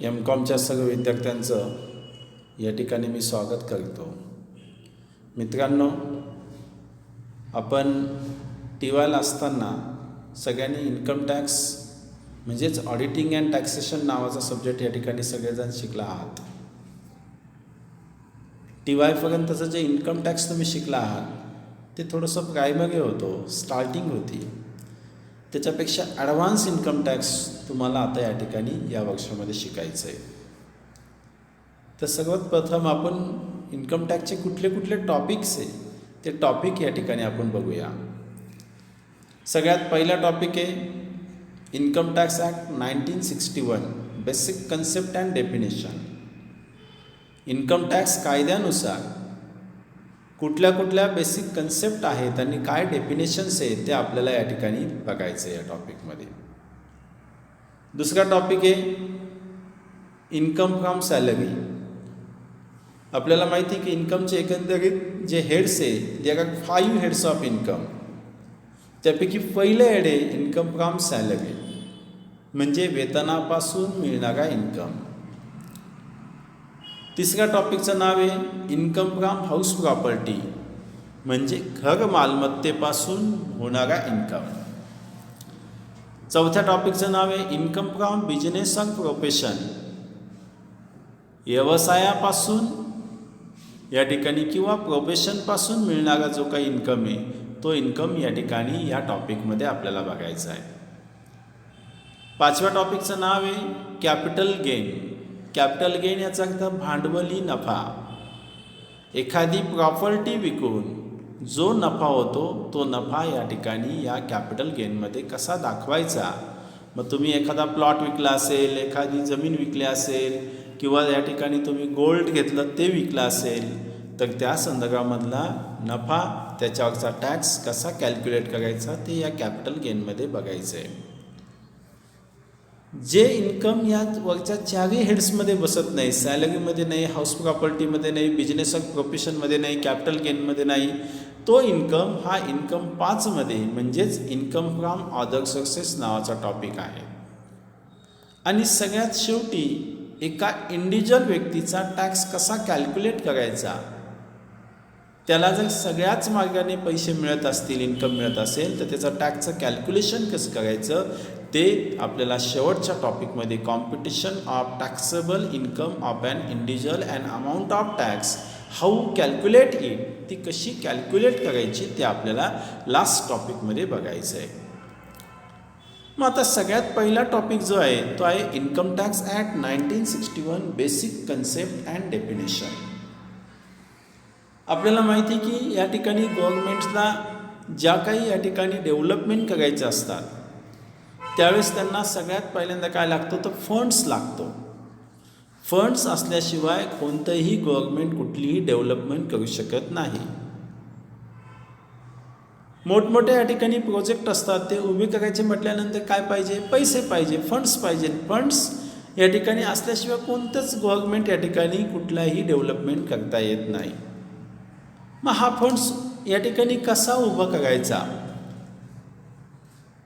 एम.कॉमच्या सर्व विद्यार्थ्यांचं या ठिकाणी मी स्वागत करतो. मित्रांनो, आपण टी.वायला असताना सगळ्यांनी इन्कम टॅक्स म्हणजेच ऑडिटिंग अँड टॅक्सेशन नावाचा सब्जेक्ट या ठिकाणी सगळेजण शिकला आहात. टी.वायपर्यंतचं जे इन्कम टॅक्स तुम्ही शिकला आहात ते थोडंसं प्रायमरी होतं, स्टार्टिंग होती. त्याच्यापेक्षा ॲडव्हान्स इन्कम टॅक्स तुम्हाला आता या ठिकाणी या वर्षामध्ये शिकायचं आहे. तर सर्वात प्रथम आपण इन्कम टॅक्सचे कुठले कुठले टॉपिक्स आहे ते टॉपिक या ठिकाणी आपण बघूया. सगळ्यात पहिला टॉपिक आहे income tax act 1961 basic concept and definition. Income tax कायद्यानुसार कुठल्या कुठल्या बेसिक कन्सेप्ट आहेत आणि काय डेफिनेशन्स आहेत ते आपल्याला या ठिकाणी बघायचं आहे या टॉपिकमध्ये. दुसरा टॉपिक आहे इन्कम फ्रॉम सॅलरी. आपल्याला माहिती आहे की इन्कमचे एकंदरीत जे हेड्स आहे जे 5 हेड्स ऑफ इन्कम, त्यापैकी पहिलं हेड आहे इन्कम फ्रॉम सॅलरी म्हणजे वेतनापासून मिळणारा इन्कम. तिसऱ्या टॉपिकचं नाव आहे इन्कम फ्रॉम हाऊस प्रॉपर्टी म्हणजे घर मालमत्तेपासून होणारा इन्कम. चौथ्या टॉपिकचं नाव आहे income from business of profession, व्यवसायापासून या ठिकाणी किंवा प्रोफेशनपासून मिळणारा जो काही इन्कम आहे तो इन्कम या ठिकाणी या टॉपिकमध्ये आपल्याला बघायचा आहे. पाचव्या टॉपिकचं नाव आहे कॅपिटल गेन. कॅपिटल गेन याचा अर्थ भांडवली नफा. एखादी प्रॉपर्टी विकून जो नफा होतो तो नफा या ठिकाणी या कॅपिटल गेनमध्ये कसा दाखवायचा. मग तुम्ही एखादा प्लॉट विकला असेल, एखादी जमीन विकली असेल किंवा या ठिकाणी तुम्ही गोल्ड घेतलं ते विकलं असेल तर त्या संदर्भामधला नफा त्याच्यावरचा टॅक्स कसा कॅल्क्युलेट करायचा ते या कॅपिटल गेनमध्ये बघायचं आहे. जे इन्कम या वरच्या चारही हेड्समध्ये बसत नाही, सॅलरीमध्ये नाही, हाऊस प्रॉपर्टीमध्ये नाही, बिझनेस ऑफ प्रोफेशनमध्ये नाही, कॅपिटल गेनमध्ये नाही, तो इन्कम हा इन्कम 5मध्ये म्हणजेच इन्कम फ्रॉम अदर सोर्सेस नावाचा टॉपिक आहे. आणि सगळ्यात शेवटी एका इंडिव्हिज्युअल व्यक्तीचा टॅक्स कसा कॅल्क्युलेट करायचा, त्याला जर सगळ्याच मार्गाने पैसे मिळत असतील, इन्कम मिळत असेल तर त्याचं टॅक्सचं कॅल्क्युलेशन कसं करायचं ते आपल्याला शेवटच्या टॉपिकमध्ये competition of taxable income of an individual and amount of tax how calculate it, ती कशी कॅल्क्युलेट करायची ते आपल्याला लास्ट टॉपिकमध्ये बघायचं आहे. मग आता सगळ्यात पहिला टॉपिक जो आहे तो आहे income tax act 1961 basic concept and definition. आपल्याला माहिती की या ठिकाणी गव्हर्नमेंट्सला ज्या काही या ठिकाणी डेव्हलपमेंट करायचे असतात त्यावेळेस त्यांना सगळ्यात पहिल्यांदा काय लागतो तर फंड्स लागतो. फंड्स असल्याशिवाय कोणतंही गव्हर्नमेंट कुठलीही डेव्हलपमेंट करू शकत नाही. मोठमोठे या ठिकाणी प्रोजेक्ट असतात ते उभे करायचे म्हटल्यानंतर काय पाहिजे, पैसे पाहिजे, फंड्स पाहिजे. फंड्स या ठिकाणी असल्याशिवाय कोणतंच गव्हर्नमेंट या ठिकाणी कुठलाही डेव्हलपमेंट करता येत नाही. मग हा फंड्स या ठिकाणी कसा उभा करायचा.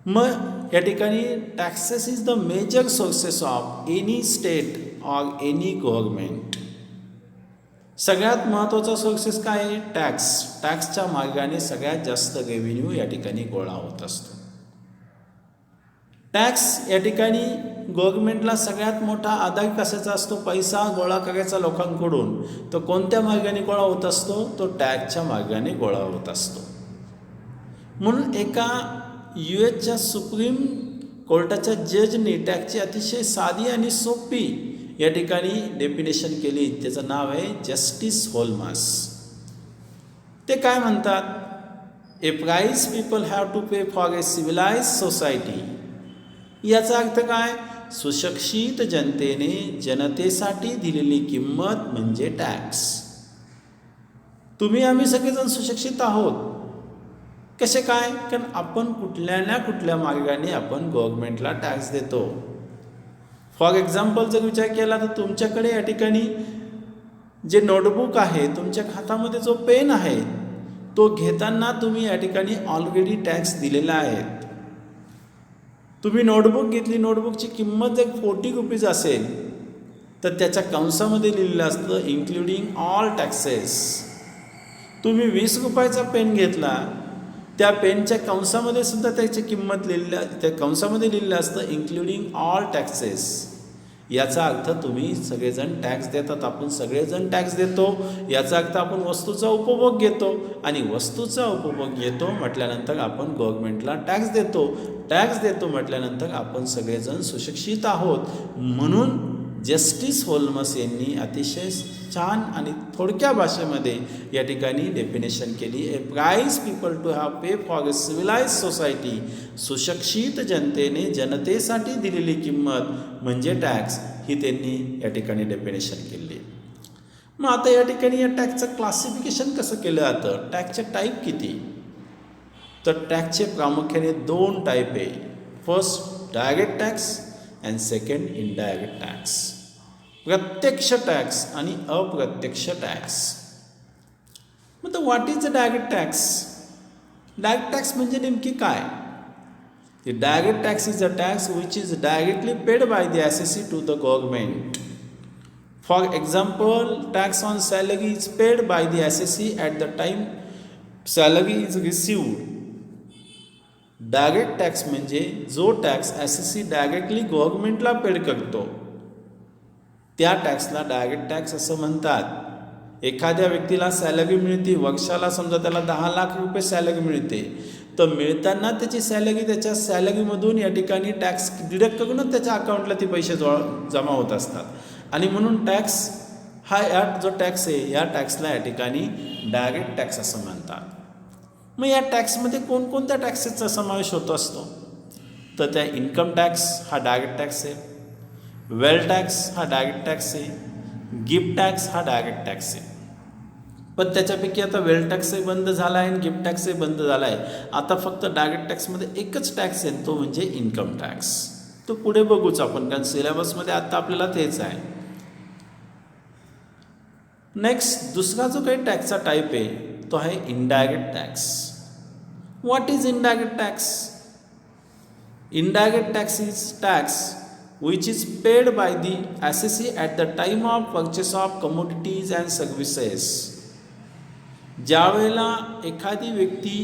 मग या ठिकाणी taxes is the major sources of any state or any government. सगळ्यात महत्त्वाचा सोर्सेस काय आहे, टॅक्स. टॅक्सच्या मार्गाने सगळ्यात जास्त रेव्हेन्यू या ठिकाणी गोळा होत असतो. टॅक्स या ठिकाणी गव्हर्नमेंटला सगळ्यात मोठा आधार कशाचा असतो, पैसा गोळा करायचा लोकांकडून. तो कोणत्या मार्गाने गोळा होत असतो, तो टॅक्सच्या मार्गाने गोळा होत असतो. म्हणून एका US सुप्रीम कोर्टाच्या जजने टॅक्सची अतिशय साधी आणि सोपी या ठिकाणी डेफिनेशन केली. त्याचं नाव आहे जस्टिस होल्मस. ते काय म्हणतात, a price people have to pay for a civilize society. याचा अर्थ काय, सुशिक्षित जनतेने जनतेसाठी दिलेली किंमत म्हणजे टॅक्स. तुम्ही आम्ही सगळेजण सुशिक्षित आहोत. कसे काय, कारण आपण कुठल्या ना कुठल्या मार्गाने आपण गव्हर्नमेंटला टॅक्स देतो. फॉर एक्झाम्पल जर विचार केला तर तुमच्याकडे या ठिकाणी जे नोटबुक आहे, तुमच्या हातामध्ये जो पेन आहे तो घेताना तुम्ही या ठिकाणी ऑलरेडी टॅक्स दिलेला आहे. तुम्ही नोटबुक घेतली, नोटबुकची किंमत जर 40 रुपीज असेल तर त्याच्या कंसामध्ये लिहिलेलं असतं इन्क्लुडिंग ऑल टॅक्सेस. तुम्ही 20 रुपयाचा पेन घेतला, त्या पेनच्या कंसामध्ये सुद्धा त्याची किंमत लिहिलेली, त्या कंसामध्ये लिहिलेलं असतं इन्क्लुडिंग ऑल टॅक्सेस. याचा अर्थ तुम्ही सगळेजण टॅक्स देतात, आपण सगळेजण टॅक्स देतो. याचा अर्थ आपण वस्तूचा उपभोग घेतो, आणि वस्तूचा उपभोग घेतो म्हटल्यानंतर आपण गव्हर्नमेंटला टॅक्स देतो. टॅक्स देतो म्हटल्यानंतर आपण सगळेजण सुशिक्षित आहोत. म्हणून जस्टिस होल्मस यांनी अतिशय छान आणि थोडक्या भाषेमध्ये या ठिकाणी डेफिनेशन केली. A price people to have pay for a civilize society. सुशिक्षित जनतेने जनतेसाठी दिलेली किंमत म्हणजे टॅक्स, ही त्यांनी या ठिकाणी डेफिनेशन केली. मग आता या ठिकाणी या टॅक्सचं क्लासिफिकेशन कसं केलं जातं, टॅक्सचे टाईप किती? तर टॅक्सचे प्रामुख्याने 2 टाईप आहे. First direct tax and second indirect tax. प्रत्यक्ष टॅक्स आणि अप्रत्यक्ष टॅक्स. मग what is the direct tax? Direct tax म्हणजे नेमकी काय? The direct tax is a tax which is directly paid by the SSC to the government. For example, tax on salary is paid by the SSC at the time salary is received. Direct tax म्हणजे जो tax SSC directly गव्हर्नमेंटला paid करतो, त्या टॅक्सला direct tax असं म्हणतात. एखाद्या व्यक्तीला salary मिळते, वर्षाला समजा त्याला 10 लाख रुपये सॅलरी मिळते, तर मिळताना त्याची सॅलरी त्याच्या सॅलरीमधून या ठिकाणी टॅक्स डिडक्ट करूनच त्याच्या अकाउंटला ते पैसे जमा होत असतात. आणि म्हणून टॅक्स हा या जो टॅक्स आहे, या टॅक्सला या ठिकाणी डायरेक्ट टॅक्स असं म्हणतात. मग या टॅक्समध्ये कोणकोणत्या टॅक्सेसचा समावेश होत असतो? तर त्या इन्कम टॅक्स हा डायरेक्ट टॅक्स आहे, वेल्थ टॅक्स हा डायरेक्ट टॅक्स आहे, गिफ्ट टॅक्स हा डायरेक्ट टॅक्स आहे. पण त्याच्यापैकी आता वेल्थ टॅक्सही बंद झाला आहे आणि गिफ्ट टॅक्सही बंद झाला आहे. आता फक्त डायरेक्ट टॅक्समध्ये एकच टॅक्स आहे, तो म्हणजे इन्कम टॅक्स. तो पुढे बघूच आपण, कारण सिलेबसमध्ये आता आपल्याला तेच आहे. नेक्स्ट दुसरा जो काही टॅक्सचा टाईप आहे तो आहे indirect tax. What is indirect tax? Indirect tax is tax which is paid by the assessee at the time of purchase of commodities and services. ज्यावेळेला एखादी व्यक्ती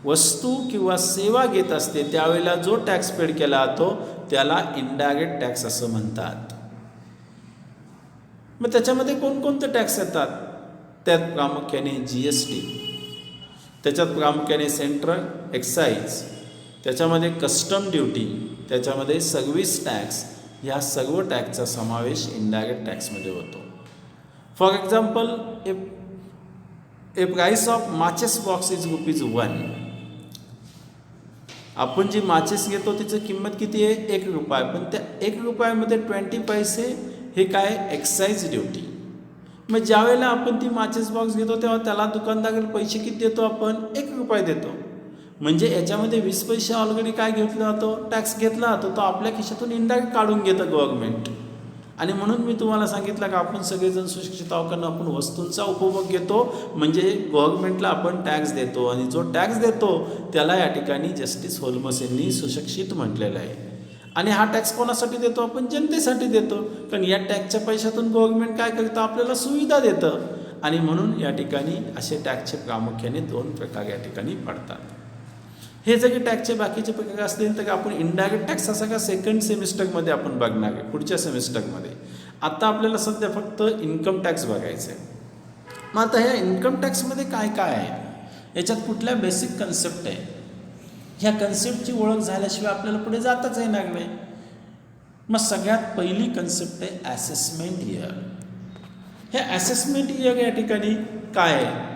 वस्तू किंवा सेवा घेत असते त्यावेळेला जो टॅक्स पेड केला जातो त्याला इनडायरेक्ट टॅक्स असं म्हणतात. मग त्याच्यामध्ये कोणकोणते टॅक्स येतात? त्यात प्रामुख्याने GST, त्याच्यात प्रामुख्याने सेंट्रल एक्साईज, त्याच्यामध्ये कस्टम ड्युटी, त्याच्यामध्ये सर्व्हिस टॅक्स, ह्या सर्व टॅक्सचा समावेश इनडायरेक्ट टॅक्समध्ये होतो. For example, a price of matches box is ₹1. आपण जी माचेस घेतो तिची किंमत किती आहे? ₹1. पण त्या ₹1 20 पैसे हे काय? Excise duty. मग ज्यावेळेला आपण ती माचेस बॉक्स घेतो तेव्हा त्याला दुकानदाराला पैसे किती देतो? आपण ₹1 देतो. म्हणजे याच्यामध्ये 20 पैसे ऑलरेडी काय घेतला जातो? टॅक्स घेतला जातो. तो आपल्या खिशातून इनडायरेक्ट काढून घेतं गव्हर्नमेंट. आणि म्हणून मी तुम्हाला सांगितलं की आपण सगळेजण सुशिक्षित आहोत, कारण आपण वस्तूंचा उपभोग घेतो म्हणजे गव्हर्नमेंटला आपण टॅक्स देतो. आणि जो टॅक्स देतो त्याला या ठिकाणी जस्टिस होल्मस यांनी सुशिक्षित म्हटलेलं आहे. आणि हा टॅक्स कोणासाठी देतो? आपण जनतेसाठी देतो, कारण या टॅक्सच्या पैशातून गव्हर्नमेंट काय करतं? आपल्याला सुविधा देतं. आणि म्हणून या ठिकाणी असे टॅक्सचे प्रामुख्याने 2 प्रकार या ठिकाणी पडतात. हे जरी टॅक्सचे बाकीचे प्रकार असतील तर आपण इनडायरेक्ट टॅक्स असा का सेकंड सेमिस्टरमध्ये आपण बघणार आहे, पुढच्या सेमिस्टरमध्ये. आता आपल्याला सध्या फक्त इन्कम टॅक्स बघायचं आहे. मग आता ह्या इन्कम टॅक्समध्ये काय काय आहे, याच्यात कुठल्या बेसिक कन्सेप्ट आहे, ह्या कन्सेप्टची ओळख झाल्याशिवाय आपल्याला पुढे जाताच येणार नाही. मग सगळ्यात पहिली कन्सेप्ट आहे ॲसेसमेंट इयर. ह्या ॲसेसमेंट इयर या ठिकाणी काय आहे?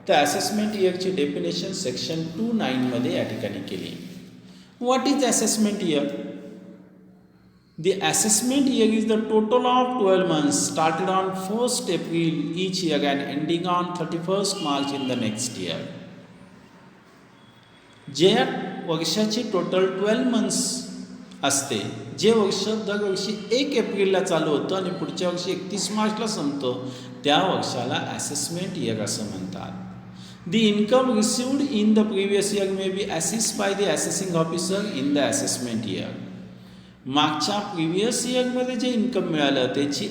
तर असेसमेंट इयरची डेफिनेशन सेक्शन 29 या ठिकाणी केली. What is assessment year? The assessment year is the total of 12 months started on 1st April each year and ending on 31st March in the next year. जे वर्षाची टोटल 12 months असते, जे वर्ष दरवर्षी 1 एप्रिलला चालू होतं आणि पुढच्या वर्षी 31 मार्चला संपतो, त्या वर्षाला असेसमेंट इयर असं म्हणतात. The income received in the previous year may be assessed by the assessing officer in the assessment year. मागच्या प्रिव्हियस इयरमध्ये जे इन्कम मिळालं त्याची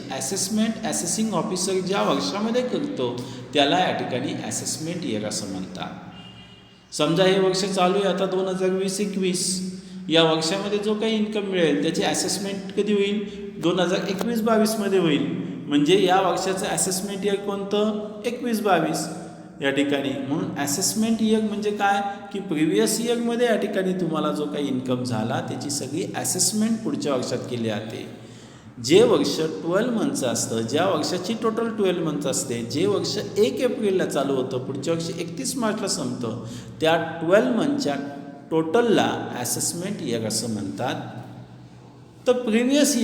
असेसिंग ऑफिसर ज्या वर्षामध्ये करतो त्याला या ठिकाणी असेसमेंट इयर असं म्हणतात. समजा हे वर्ष चालू आहे आता 2020-21, या वर्षामध्ये जो काही इन्कम मिळेल त्याची असेसमेंट कधी होईल? 2021-22मध्ये होईल. म्हणजे या वर्षाचं असेसमेंट इयर कोणतं? 21-22 या ठिकाणी. म्हणून असेसमेंट इयर म्हणजे काय की प्रिव्हियस इयरमध्ये या ठिकाणी तुम्हाला जो काही इन्कम झाला त्याची सगळी असेसमेंट पुढच्या वर्षात केली जाते. जे वर्ष 12 मंथचं असतं, ज्या वर्षाची टोटल 12 मंथ असते, जे वर्ष 1 एप्रिलला चालू होतं पुढच्या वर्षी 31 मार्चला संपतं, त्या 12 मंथच्या टोटलला असेसमेंट इयर असं म्हणतात. तर प्रिव्हियस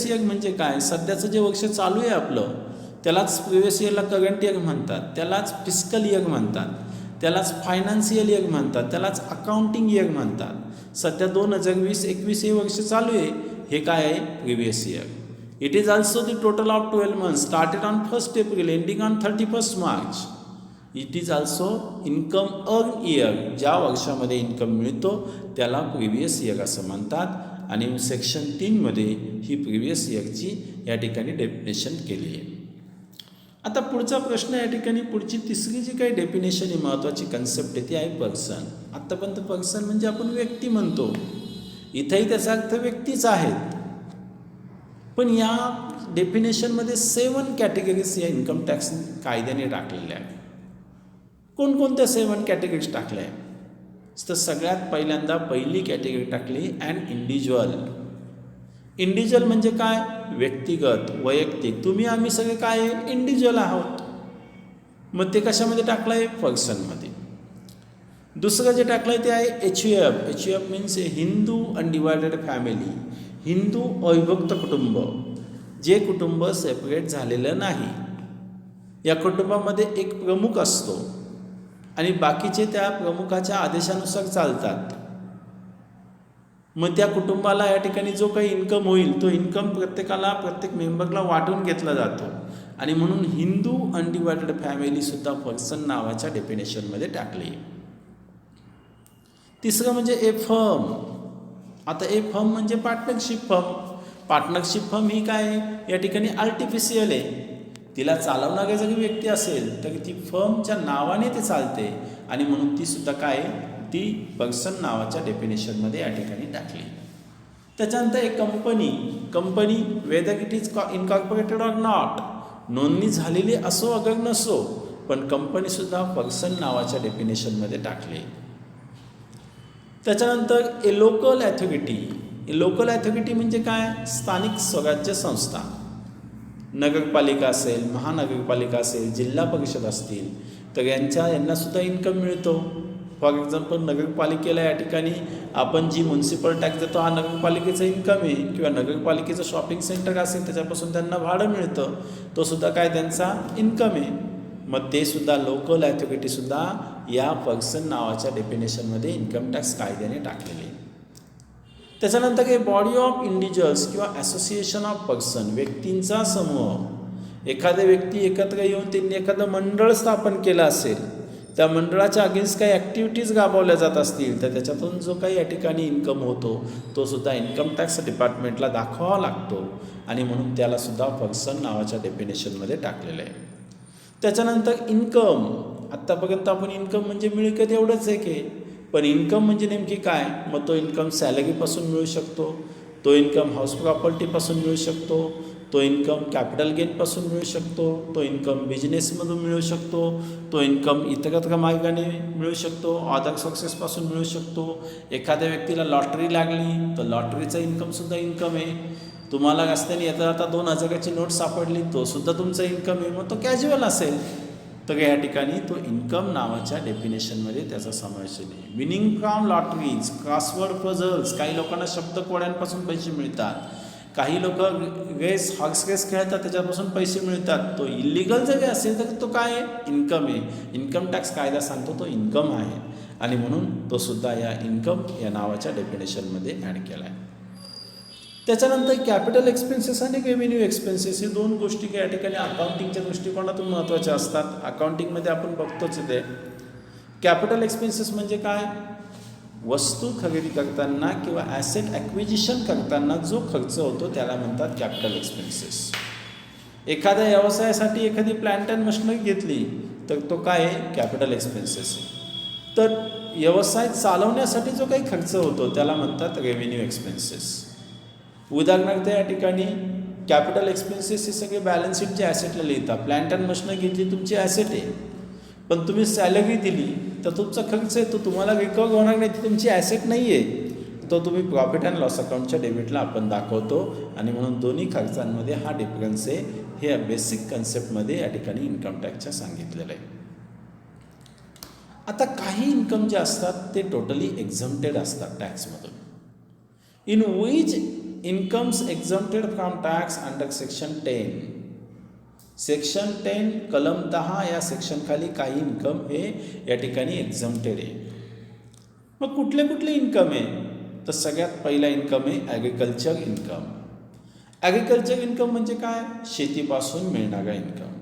इयर म्हणजे काय? सध्याचं जे वर्ष चालू आहे आपलं त्यालाच प्रिव्हियस इयरला करंट इयर म्हणतात, त्यालाच फिस्कल इयर म्हणतात, त्यालाच फायनान्शियल इयर म्हणतात, त्यालाच अकाउंटिंग इयर म्हणतात. सध्या 2020-21 हे वर्ष चालू आहे, हे काय आहे? Previous year. It is also the total of 12 months started on 1 April ending on 31 March. It is also income earn year. ज्या वर्षामध्ये इन्कम मिळतो त्याला प्रिव्हियस इयर असं म्हणतात. आणि सेक्शन 3मध्ये ही प्रिव्हियस इयरची या ठिकाणी डेफिनेशन केली आहे. आता पुढचा प्रश्न या ठिकाणी पुढची तिसरी जी काही डेफिनेशन ही महत्त्वाची कन्सेप्ट आहे ती आहे पर्सन. आत्तापर्यंत पर्सन म्हणजे आपण व्यक्ती म्हणतो, इथंही त्याचा अर्थ व्यक्तीच आहेत. पण या डेफिनेशनमध्ये 7 कॅटेगरीज या इन्कम टॅक्स कायद्याने टाकलेल्या आहेत. कोणकोणत्या 7 कॅटेगरीज टाकल्या आहेत? तर सगळ्यात पहिल्यांदा पहिली कॅटेगरी टाकली अँड इंडिव्हिज्युअल. इंडिव्हिज्युअल म्हणजे काय? व्यक्तिगत, वैयक्तिक. तुम्ही आम्ही सगळे काय आहे? इंडिव्हिज्युअल आहोत. मग ते कशामध्ये टाकलं आहे? पर्सनमध्ये. दुसरं जे टाकलं आहे ते आहे HUF means Hindu undivided family. हिंदू अविभक्त कुटुंब, जे कुटुंब सेपरेट झालेलं नाही. या कुटुंबामध्ये एक प्रमुख असतो आणि बाकीचे त्या प्रमुखाच्या आदेशानुसार चालतात. मग त्या कुटुंबाला या ठिकाणी जो काही इन्कम होईल तो इन्कम प्रत्येक मेंबरला वाटून घेतला जातो. आणि म्हणून हिंदू अनडिवायडेड फॅमिलीसुद्धा पर्सन नावाच्या डेफिनेशनमध्ये टाकली. तिसरं म्हणजे ए फर्म. आता ए फर्म म्हणजे पार्टनरशिप फर्म. पार्टनरशिप फर्म ही काय आहे? या ठिकाणी आर्टिफिशियल आहे. तिला चालवणारी जरी व्यक्ती असेल तरी ती फर्मच्या नावाने ते चालते आणि म्हणून ती सुद्धा काय? ती पर्सन नावाच्या डेफिनेशनमध्ये या ठिकाणी टाकली. त्याच्यानंतर एक company whether it is incorporated or not, नोंदणी झालेली असो अगर नसो, पण कंपनीसुद्धा पर्सन नावाच्या डेफिनेशनमध्ये टाकली. त्याच्यानंतर ए लोकल ॲथॉरिटी म्हणजे काय? स्थानिक स्वराज्य संस्था. नगरपालिका असेल, महानगरपालिका असेल, जिल्हा परिषद असतील तर यांनासुद्धा इन्कम मिळतो. फॉर एक्झाम्पल नगरपालिकेला या ठिकाणी आपण जी म्युन्सिपल टॅक्स देतो हा नगरपालिकेचा इन्कम आहे. किंवा नगरपालिकेचं शॉपिंग सेंटर असेल त्याच्यापासून त्यांना भाडं मिळतं, तो सुद्धा काय? त्यांचा इन्कम आहे. मग ते सुद्धा लोकल ॲथॉरिटीसुद्धा या पर्सन नावाच्या डेफिनेशनमध्ये इन्कम टॅक्स कायद्याने टाकलेले. त्याच्यानंतर काही बॉडी ऑफ इंडिव्हिज्युअल्स किंवा असोसिएशन ऑफ पर्सन, व्यक्तींचा समूह. एखाद्या व्यक्ती एकत्र येऊन त्यांनी एखादं मंडळ स्थापन केलं असेल, त्या मंडळाच्या अगेन्स्ट काही ॲक्टिव्हिटीज राबवल्या जात असतील तर त्याच्यातून जो काही या ठिकाणी इन्कम होतो तो सुद्धा इन्कम टॅक्स डिपार्टमेंटला दाखवावा लागतो आणि म्हणून त्यालासुद्धा पर्सन नावाच्या डेफिनेशनमध्ये टाकलेलं आहे. त्याच्यानंतर इन्कम. आत्तापर्यंत आपण इन्कम म्हणजे मिळकत एवढंच आहे की, पण इन्कम म्हणजे नेमकी काय? मग तो इन्कम सॅलरीपासून मिळू शकतो, तो इन्कम हाऊस प्रॉपर्टीपासून मिळू शकतो, तो इन्कम कॅपिटल गेनपासून मिळू शकतो, तो इन्कम बिझनेसमधून मिळू शकतो, तो इन्कम इतरत्र मार्गाने मिळू शकतो, अदर सोर्सेसपासून मिळू शकतो. एखाद्या व्यक्तीला लॉटरी लागली तर लॉटरीचा इन्कमसुद्धा इन्कम आहे. तुम्हाला रस्त्याने येता जाता 2000ची नोट सापडली तो सुद्धा तुमचा इन्कम आहे. मग तो कॅज्युअल असेल तर या ठिकाणी तो इन्कम नावाच्या डेफिनेशनमध्ये त्याचा समावेश आहे. Winning from lotteries, crossword puzzles. काही लोकांना शब्दकोड्यांपासून पैसे मिळतात. काही लोक हॉर्स रेस खेळतात त्याच्यापासून पैसे मिळतात. तो इलिगल जरी असेल तर तो काय आहे? इन्कम आहे. इन्कम टॅक्स कायदा सांगतो तो इन्कम आहे आणि म्हणून तो सुद्धा या इन्कम या नावाच्या डेफिनेशनमध्ये ॲड केला आहे. त्याच्यानंतर कॅपिटल एक्सपेन्सेस आणि रेव्हेन्यू एक्सपेन्सेस, हे 2 गोष्टी या ठिकाणी अकाउंटिंगच्या दृष्टिकोनातून महत्त्वाच्या असतात. अकाउंटिंगमध्ये आपण बघतोच ते. कॅपिटल एक्सपेन्सेस म्हणजे काय? वस्तू खरेदी करताना किंवा ॲसेट ॲक्विजिशन करताना जो खर्च होतो त्याला म्हणतात कॅपिटल एक्सपेन्सेस. एखाद्या व्यवसायासाठी एखादी प्लांट अँड मशिनरी घेतली तर तो काय आहे? कॅपिटल एक्सपेन्सेस आहे. तर व्यवसाय चालवण्यासाठी जो काही खर्च होतो त्याला म्हणतात रेव्हेन्यू एक्सपेन्सेस. उदाहरणार्थ या ठिकाणी कॅपिटल एक्सपेन्सेस हे सगळे बॅलन्स शीटचे ॲसेटला लिहितात. प्लांट अँड मशिनरी घेतली तुमची ॲसेट आहे, पण तुम्ही सॅलरी दिली तर तुमचा खर्च आहे तो तुम्हाला रिकवर होणार नाही, ती तुमची ॲसेट नाही आहे, तो तुम्ही प्रॉफिट अँड लॉस अकाउंटच्या डेबिटला आपण दाखवतो. आणि म्हणून दोन्ही खर्चांमध्ये हा डिफरन्स आहे. हे बेसिक कन्सेप्टमध्ये या ठिकाणी इन्कम टॅक्सच्या सांगितलेलं आहे. आता काही इन्कम जे असतात ते टोटली एक्झम्प्टेड असतात टॅक्समधून. In which incomes exempted from tax under section 10. Section 10 कलम 10 या सेक्शनखाली काही इन्कम हे या ठिकाणी एक्झम्प्टेड आहे. मग कुठले कुठले इन्कम आहे? तर सगळ्यात पहिला इन्कम आहे ॲग्रिकल्चर इन्कम. ॲग्रिकल्चर इन्कम म्हणजे काय? शेतीपासून मिळणारा income.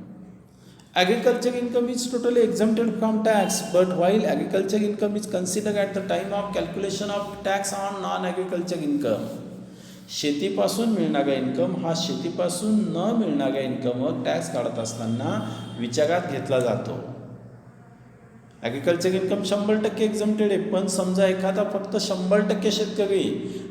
Agriculture income is totally exempted from tax, but while agriculture income is considered at the time of calculation of tax on non agriculture income. शेतीपासून मिळणारा इन्कम हा शेतीपासून न मिळणाऱ्या इन्कमवर टॅक्स काढत असताना विचारात घेतला जातो. ॲग्रिकल्चर इन्कम 100% एक्झम्प्टेड आहे, पण समजा एखादा फक्त 100% शेतकरी,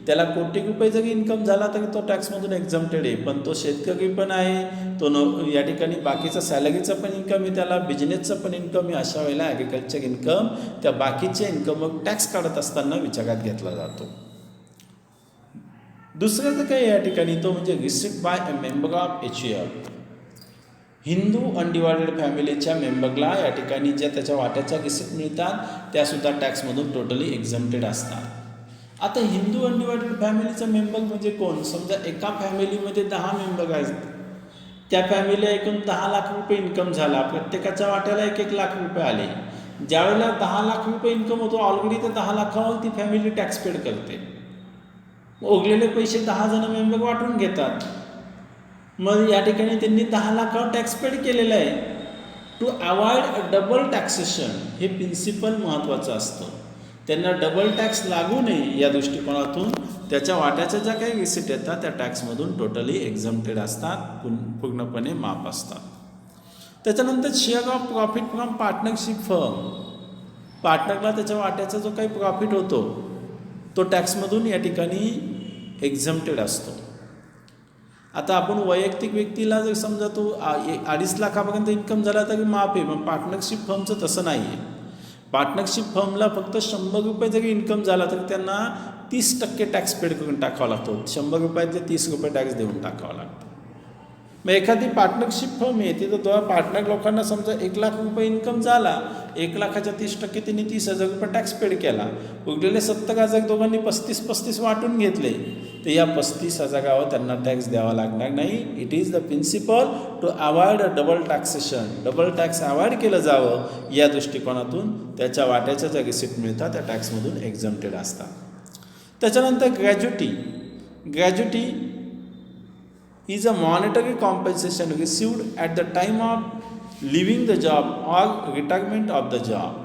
त्याला कोटी रुपये जरी इन्कम झाला तरी तो टॅक्समधून एक्झम्प्टेड आहे. पण तो शेतकरी पण आहे, तो या ठिकाणी बाकीचा सॅलरीचा पण इन्कम आहे, त्याला बिझनेसचा पण इन्कम आहे. अशा वेळेला ॲग्रिकल्चर इन्कम त्या बाकीच्या इन्कमवर टॅक्स काढत असताना विचारात घेतला जातो. दुसरं तर काय या ठिकाणी तो म्हणजे receipt by a member of HUF. Hindu undivided फॅमिलीच्या मेंबरला या ठिकाणी ज्या त्याच्या वाट्याच्या रिसिप्ट मिळतात त्यासुद्धा टॅक्समधून टोटली एक्झम्प्टेड असतात. आता हिंदू अनडिवायडेड फॅमिलीचा मेंबर म्हणजे कोण? समजा एका फॅमिलीमध्ये 10 मेंबर आहेत, त्या फॅमिलीला एकूण 10 लाख रुपये इन्कम झाला, प्रत्येकाच्या वाट्याला 1-1 लाख रुपये आले. ज्यावेळेला 10 लाख रुपये इन्कम होतो ऑलरेडी तर 10 लाखावर ती फॅमिली टॅक्स पेड करते. उरलेले पैसे 10 जण मेंबर वाटून घेतात. मग या ठिकाणी त्यांनी 10 लाखावर टॅक्स पेड केलेला आहे. टू अवॉइड डबल टॅक्सेशन हे प्रिन्सिपल महत्त्वाचं असतं. त्यांना डबल टॅक्स लागू नये या दृष्टिकोनातून त्याच्या वाट्याच्या ज्या काही रिसिट येतात त्या टॅक्समधून टोटली एक्झम्प्टेड असतात, पूर्णपणे माफ असतात. त्याच्यानंतर share of profit from partnership firm. पार्टनरला त्याच्या वाट्याचा जो काही प्रॉफिट होतो तो टॅक्समधून या ठिकाणी एक्झम्प्टेड असतो. आता आपण वैयक्तिक व्यक्तीला जर समजा तो 2.5 लाखापर्यंत इन्कम झाला तरी माफ आहे, पण पार्टनरशिप फर्मचं तसं नाही आहे. पार्टनरशिप फर्मला फक्त 100 रुपये जरी इन्कम झाला तर त्यांना 30% टॅक्स पेड करून टाकावा लागतो. 100 रुपयातले 30 रुपये टॅक्स देऊन टाकावा लागतो. मग एखादी पार्टनरशिप फर्म आहे तिथं दोन पार्टनर लोकांना समजा 1 लाख रुपये इन्कम झाला, 1 लाखाच्या 30% त्यांनी 30,000 रुपये टॅक्स पेड केला. उरलेले 70,000 दोघांनी 35-35 वाटून घेतले तर या 35,000वर त्यांना टॅक्स द्यावा लागणार नाही. It is the principle to avoid double taxation. Double tax avoid केलं जावं या दृष्टिकोनातून त्याच्या वाट्याच्या ज्या रिसिप्ट मिळतात त्या टॅक्समधून एक्झम्प्टेड असतात. त्याच्यानंतर gratuity is a monetary compensation received at the time of leaving the job or retirement of the job.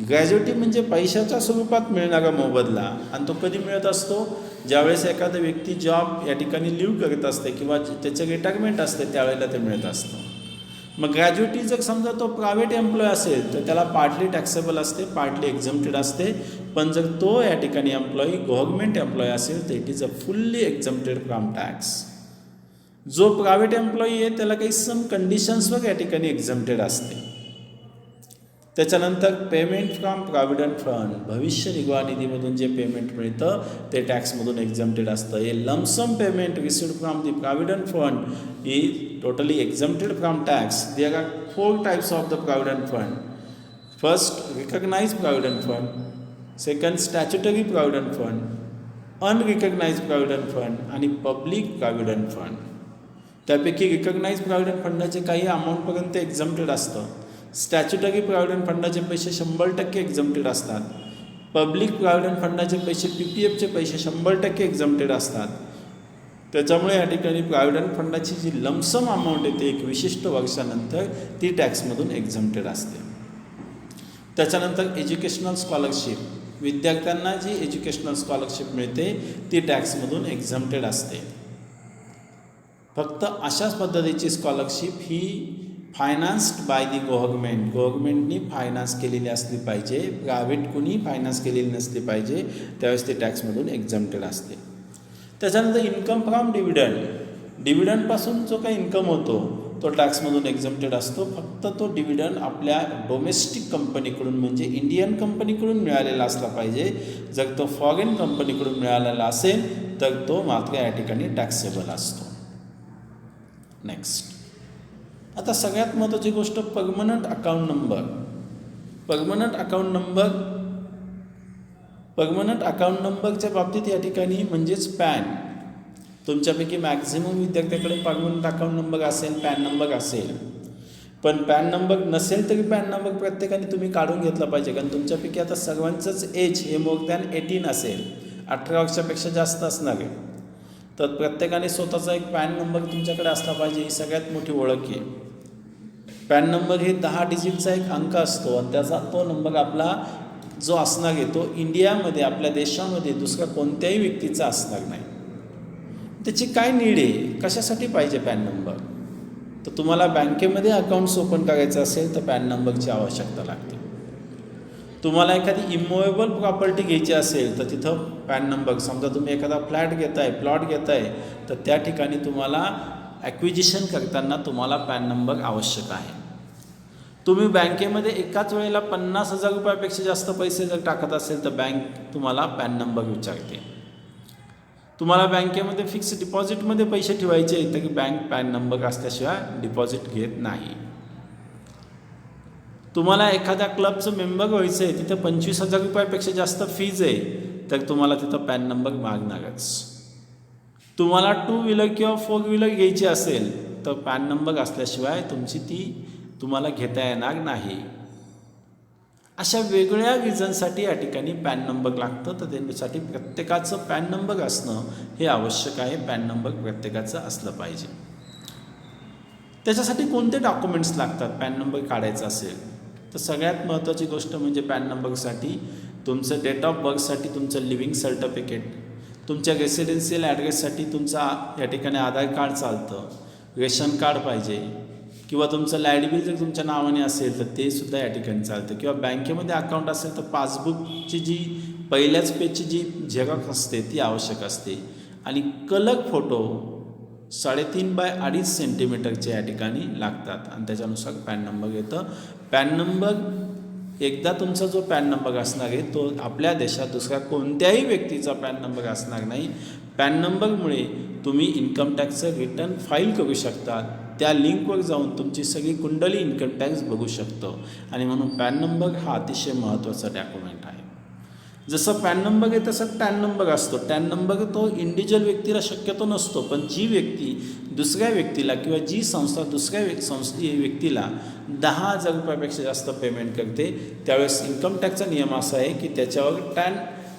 Gratuity म्हणजे पैशाच्या स्वरूपात मिळणारा मोबदला, आणि तो कधी मिळत असतो? ज्यावेळेस एखादा व्यक्ती जॉब या ठिकाणी लिव्ह करत असते किंवा त्याचं रिटायरमेंट असते त्यावेळेला ते मिळत असतं. मग ग्रॅज्युटी जर समजा तो प्रायव्हेट एम्प्लॉय असेल तर त्याला पार्टली टॅक्सेबल असते, पार्टली एक्झम्प्टेड असते. पण जर तो या ठिकाणी एम्प्लॉई गव्हर्नमेंट एम्प्लॉय असेल तर it is a fully exempted from tax. जो प्रायव्हेट एम्प्लॉई आहे त्याला काही सम कंडिशन्सवर या ठिकाणी एक्झम्प्टेड असते. त्याच्यानंतर पेमेंट फ्रॉम प्रॉव्हिडंट फंड. भविष्य निर्वाह निधीमधून जे पेमेंट मिळतं ते टॅक्समधून एक्झम्प्टेड असतं. हे lump sum payment received from the provident fund is totally exempted from tax. There are 4 types of the provident fund. First, recognized provident fund. Second, statutory provident fund. Unrecognized provident fund आणि public provident fund. त्यापैकी recognise provident फंडाचे काही अमाऊंटपर्यंत exempted असतं. Statutory provident फंडाचे पैसे 100% exempted असतात. Public provident फंडाचे पैसे PPFचे पैसे 100% एक्झम्प्टेड असतात. त्याच्यामुळे या ठिकाणी प्रॉव्हिडंट फंडाची जी लमसम अमाऊंट येते एक विशिष्ट वर्षानंतर ती टॅक्समधून एक्झम्प्टेड असते. त्याच्यानंतर एज्युकेशनल स्कॉलरशिप. विद्यार्थ्यांना जी एज्युकेशनल स्कॉलरशिप मिळते ती टॅक्समधून एक्झम्प्टेड असते. फक्त अशाच पद्धतीची स्कॉलरशिप ही फायनान्स्ड बाय दी गव्हर्नमेंटनी फायनान्स केलेली असली पाहिजे, प्रायव्हेट कुणी फायनान्स केलेली नसली पाहिजे, त्यावेळेस ती टॅक्समधून एक्झम्प्टेड असते. त्याच्यानंतर इन्कम फ्रॉम डिव्हिडंडपासून जो काही इन्कम होतो तो टॅक्समधून एक्झम्प्टेड असतो. फक्त तो डिव्हिडंड आपल्या डोमेस्टिक कंपनीकडून म्हणजे इंडियन कंपनीकडून मिळालेला असला पाहिजे. जर तो फॉरेन कंपनीकडून मिळालेला असेल तर तो मात्र या ठिकाणी टॅक्सेबल असतो. नेक्स्ट, आता सगळ्यात महत्त्वाची गोष्ट परमनंट अकाउंट नंबरच्या बाबतीत या ठिकाणी म्हणजेच पॅन. तुमच्यापैकी मॅक्झिमम विद्यार्थ्याकडे परमनंट अकाउंट नंबर असेल, पॅन नंबर असेल. पण पॅन नंबर नसेल तरी पॅन नंबर प्रत्येकाने तुम्ही काढून घेतला पाहिजे, कारण तुमच्यापैकी आता सर्वांचंच एज हे मोर दॅन 18 असेल, 18 वर्षापेक्षा जास्त असणार आहे. तर प्रत्येकाने स्वतःचा एक पॅन नंबर तुमच्याकडे असला पाहिजे. ही सगळ्यात मोठी ओळख आहे. पॅन नंबर हे 10 डिजिटचा एक अंक असतो आणि त्याचा तो नंबर आपला जो असणार आहे तो इंडियामध्ये, आपल्या देशामध्ये दुसऱ्या कोणत्याही व्यक्तीचा असणार नाही. त्याची काय नीड आहे, कशासाठी पाहिजे पॅन नंबर? तर तुम्हाला बँकेमध्ये अकाउंट्स ओपन करायचं असेल तर पॅन नंबरची आवश्यकता लागते. तुम्हाला एखादी इमूवेबल प्रॉपर्टी घ्यायची असेल तर तिथं पॅन नंबर, समजा तुम्ही एखादा प्लॉट घेताय तर त्या ठिकाणी तुम्हाला ॲक्विजिशन करताना तुम्हाला पॅन नंबर आवश्यक आहे. तुम्ही बँकेमध्ये एकाच वेळेला 50,000 रुपयापेक्षा जास्त पैसे जर टाकत असेल तर बँक तुम्हाला पॅन नंबर विचारते. तुम्हाला बँकेमध्ये फिक्स डिपॉझिटमध्ये पैसे ठेवायचे तर बँक पॅन नंबर असल्याशिवाय डिपॉझिट घेत नाही. तुम्हाला एखाद्या क्लबचं मेंबर व्हायचं आहे, तिथं 25,000 रुपयापेक्षा जास्त फीज आहे तर तुम्हाला तिथं पॅन नंबर मागणारच. तुम्हाला 2 व्हीलर किंवा 4 व्हीलर घ्यायची असेल तर पॅन नंबर असल्याशिवाय तुम्हाला घेता येणार नाही. अशा वेगळ्या रिझनसाठी या ठिकाणी पॅन नंबर लागतं. तर त्यासाठी प्रत्येकाचं पॅन नंबर असणं हे आवश्यक आहे. पॅन नंबर प्रत्येकाचं असलं पाहिजे. त्याच्यासाठी कोणते डॉक्युमेंट्स लागतात पॅन नंबर काढायचा असेल तर सगळ्यात महत्त्वाची गोष्ट म्हणजे पॅन नंबरसाठी तुमचं डेट ऑफ बर्थसाठी तुमचं लिव्हिंग सर्टिफिकेट, तुमच्या रेसिडेन्शियल ॲड्रेससाठी तुमचा या ठिकाणी आधार कार्ड चालतं, रेशन कार्ड पाहिजे किंवा तुमचं लाईट बिल जर तुमच्या नावाने असेल तर ते सुद्धा या ठिकाणी चालतं, किंवा बँकेमध्ये अकाउंट असेल तर पासबुकची जी पहिल्याच पेजची जी झेरॉक्स असते ती आवश्यक असते. आणि कलर फोटो 3.5 बाय 2.5 सेंटीमीटरचे या ठिकाणी लागतात आणि त्याच्यानुसार पॅन नंबर येतं. पॅन नंबर एकदा तुमचा जो पॅन नंबर असणार आहे तो आपल्या देशात दुसऱ्या कोणत्याही व्यक्तीचा पॅन नंबर असणार नाही. पॅन नंबरमुळे तुम्ही इन्कम टॅक्सचं रिटर्न फाईल करू शकता. त्या लिंकवर जाऊन तुमची सगळी कुंडली इन्कम टॅक्स बघू शकतो आणि म्हणून पॅन नंबर हा अतिशय महत्त्वाचा डॉक्युमेंट आहे. जसं पॅन नंबर आहे तसं टॅन नंबर असतो. टॅन नंबर तो इंडिव्हिज्युअल व्यक्तीला शक्यतो नसतो, पण जी व्यक्ती दुसऱ्या व्यक्तीला किंवा जी संस्था दुसऱ्या व्यक्तीला 10,000 रुपयापेक्षा जास्त पेमेंट करते त्यावेळेस इन्कम टॅक्सचा नियम असा आहे की त्याच्यावर टॅन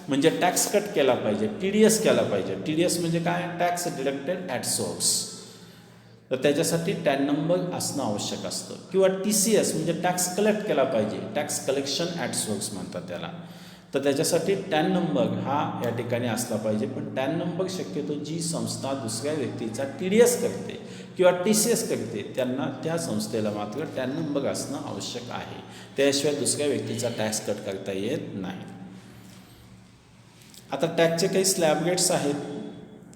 म्हणजे टॅक्स कट केला पाहिजे, TDS केला पाहिजे. TDS म्हणजे काय? Tax deducted at source. तर त्याच्यासाठी टॅन नंबर असणं आवश्यक असतं. किंवा TCS म्हणजे टॅक्स कलेक्ट केला पाहिजे, टॅक्स कलेक्शन ॲट सोर्स म्हणतात त्याला. तर त्याच्यासाठी टॅन नंबर हा या ठिकाणी असला पाहिजे. पण टॅन नंबर शक्यतो जी संस्था दुसऱ्या व्यक्तीचा TDS करते किंवा TCS करते त्यांना त्या संस्थेला मात्र टॅन नंबर असणं आवश्यक आहे. त्याशिवाय दुसऱ्या व्यक्तीचा टॅक्स कट करता येत नाही. आता टॅक्सचे काही स्लॅब रेट्स आहेत,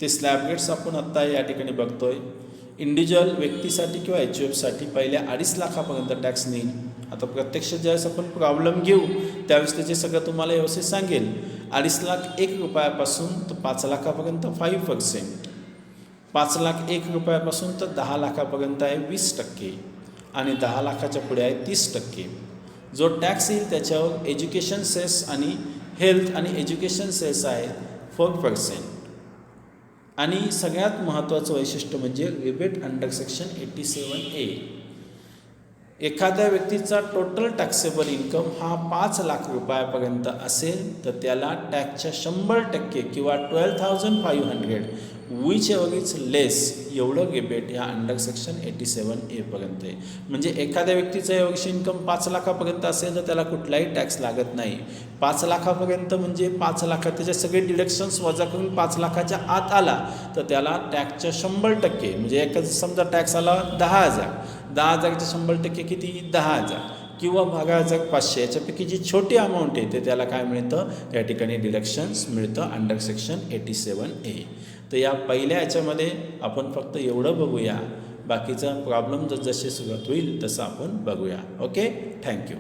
ते स्लॅब रेट्स आपण आत्ता या ठिकाणी बघतोय. इंडिव्हिज्युअल व्यक्तीसाठी किंवा HUFसाठी पहिल्या 2.5 लाखापर्यंत टॅक्स नेईल. आता प्रत्यक्ष ज्यावेळेस आपण प्रॉब्लेम घेऊ त्यावेळेस त्याचे सगळं तुम्हाला व्यवस्थित सांगेल. 2.5 रुपयापासून तर 5 लाखापर्यंत 5%, 5,01,000 रुपयापासून तर 10 लाखापर्यंत आहे 20% आणि 10 लाखाच्या पुढे आहे 30%. जो टॅक्स येईल त्याच्यावर एज्युकेशन सेस आणि हेल्थ आणि एज्युकेशन सेस आहे 4%. आणि सगळ्यात महत्त्वाचं वैशिष्ट्य म्हणजे रिबेट अंडर सेक्शन 87A. एखाद्या व्यक्तीचा टोटल टॅक्सेबल इन्कम हा 5 लाख रुपयापर्यंत असेल तर त्याला टॅक्सच्या 100% किंवा 12,500 विच एव्हर इज लेस एवढं रिबेट ह्या अंडर सेक्शन 87A पर्यंत आहे. म्हणजे एखाद्या व्यक्तीचं एव्हरेज इन्कम 5 लाखापर्यंत असेल तर त्याला कुठलाही टॅक्स लागत नाही. 5 लाखापर्यंत म्हणजे 5 लाखात त्याचे सगळे डिडक्शन्स वजा करून 5 लाखाच्या आत आला तर त्याला टॅक्सच्या 100% म्हणजे एखादं समजा टॅक्स आला 10,000, 10,000चे 100% किती 10,000 किंवा 12,500 याच्यापैकी जी छोटी अमाऊंट आहे ते त्याला काय मिळतं या ठिकाणी डिडक्शन्स मिळतं अंडर सेक्शन 87A. तर या पहिल्या याच्यामध्ये आपण फक्त एवढं बघूया, बाकीचा प्रॉब्लेम जसे सुरुवात होईल तसं आपण बघूया. Okay, thank you.